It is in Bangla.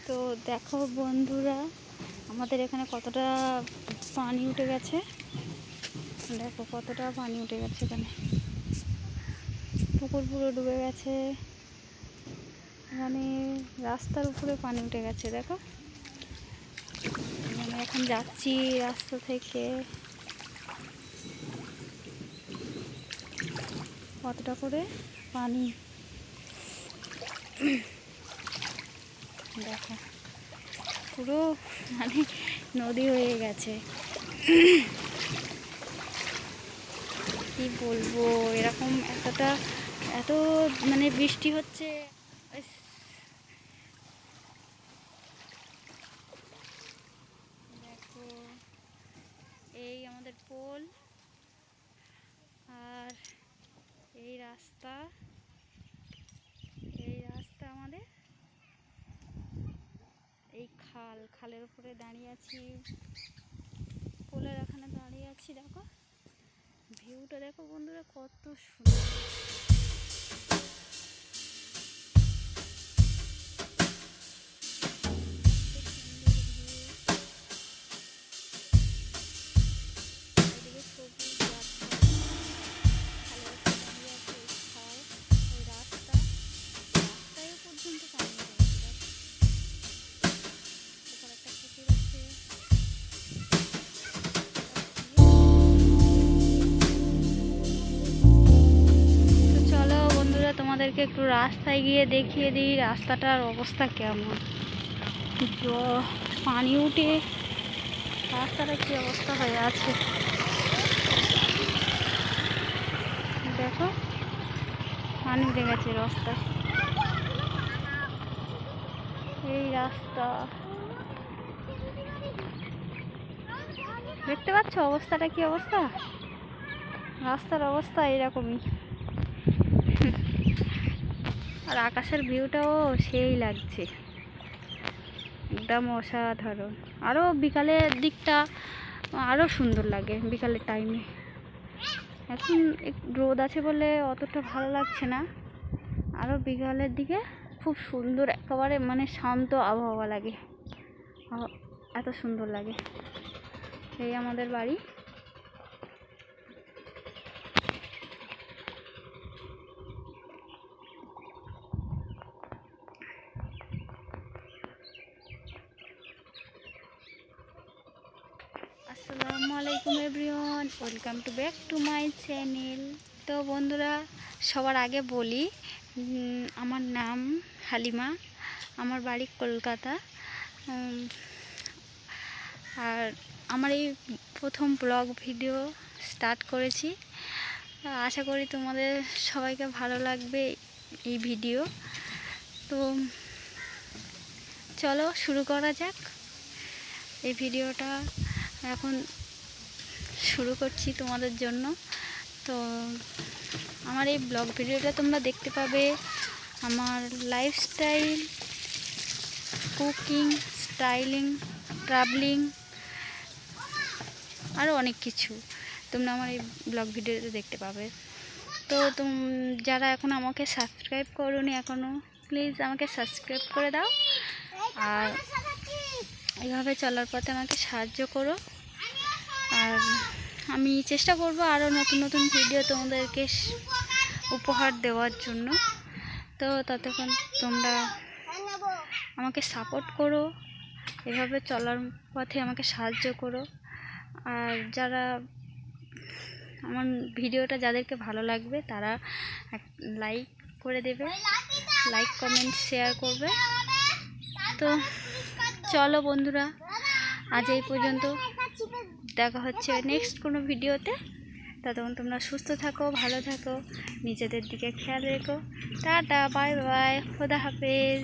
তো দেখো বন্ধুরা, আমাদের এখানে কতটা পানি উঠে গেছে। দেখো কতটা পানি উঠে গেছে, এখানে পুকুর পুরো ডুবে গেছে। এখানে রাস্তার উপরে পানি উঠে গেছে। দেখো আমি এখন যাচ্ছি রাস্তা থেকে, কতটা করে পানি। দেখো পুরো মানে নদী হয়ে গেছে। কি বলবো, এরকম এত মানে বৃষ্টি হচ্ছে। দেখো এই আমাদের পোল, আর এই রাস্তা আমাদের এই খালের উপরে দাঁড়িয়ে আছি, পোলের এখানে দাঁড়িয়ে আছি। দেখো ভিউটা দেখো বন্ধুরা, কত সুন্দর। তোমাদেরকে একটু রাস্তায় গিয়ে দেখিয়ে দিই রাস্তাটার অবস্থা কেমন। পানি উঠে রাস্তাটা কি অবস্থা হয়ে আছে দেখো, পানি উঠে গেছে রাস্তা। এই রাস্তা দেখতে পাচ্ছ অবস্থাটা কি অবস্থা, রাস্তার অবস্থা এরকমই। আর আকাশের ভিউটাও সেই লাগছে, একদম অসাধারণ। আরও বিকালের দিকটা আরও সুন্দর লাগে, বিকালের টাইমে। এখন রোদ আছে বলে অতটা ভালো লাগছে না, আরও বিকালের দিকে খুব সুন্দর, একেবারে মানে শান্ত আবহাওয়া লাগে, এত সুন্দর লাগে। এই আমাদের বাড়ি। আসসালামু আলাইকুম everyone, welcome to back to my channel. তো বন্ধুরা, সবার আগে বলি আমার নাম হালিমা, আমার বাড়ি কলকাতা। আর আমার এই প্রথম ব্লগ ভিডিও স্টার্ট করেছি। আশা করি তোমাদের সবাইকে ভালো লাগবে এই ভিডিও। তো চলো শুরু করা যাক। এই ভিডিওটা এখন শুরু করছি তোমাদের জন্য। তো আমার এই ব্লগ ভিডিওটা তোমরা দেখতে পাবে আমার লাইফস্টাইল, কুকিং, স্টাইলিং, ট্রাভেলিং, আরও অনেক কিছু তোমরা আমার এই ব্লগ ভিডিওতে দেখতে পাবে। তো যারা এখন আমাকে সাবস্ক্রাইব করোনি এখনও, প্লিজ আমাকে সাবস্ক্রাইব করে দাও, আর এইভাবে চলার পথে আমাকে সাহায্য করো। আর আমি চেষ্টা করব আরও নতুন নতুন ভিডিও তোমাদেরকে উপহার দেওয়ার জন্য। তো ততক্ষণ তোমরা আমাকে সাপোর্ট করো, এভাবে চলার পথে আমাকে সাহায্য করো। আর যারা আমার ভিডিওটা যাদেরকে ভালো লাগবে তারা লাইক করে দেবে, লাইক কমেন্ট শেয়ার করবে। তো চলো বন্ধুরা, আজ এই পর্যন্ত, দেখা হচ্ছে নেক্সট কোনো ভিডিওতে। ততক্ষণ তোমরা সুস্থ থাকো, ভালো থাকো, নিজেদের দিকে খেয়াল রেখো। টাটা, বাই বাই, খোদা হাফেজ।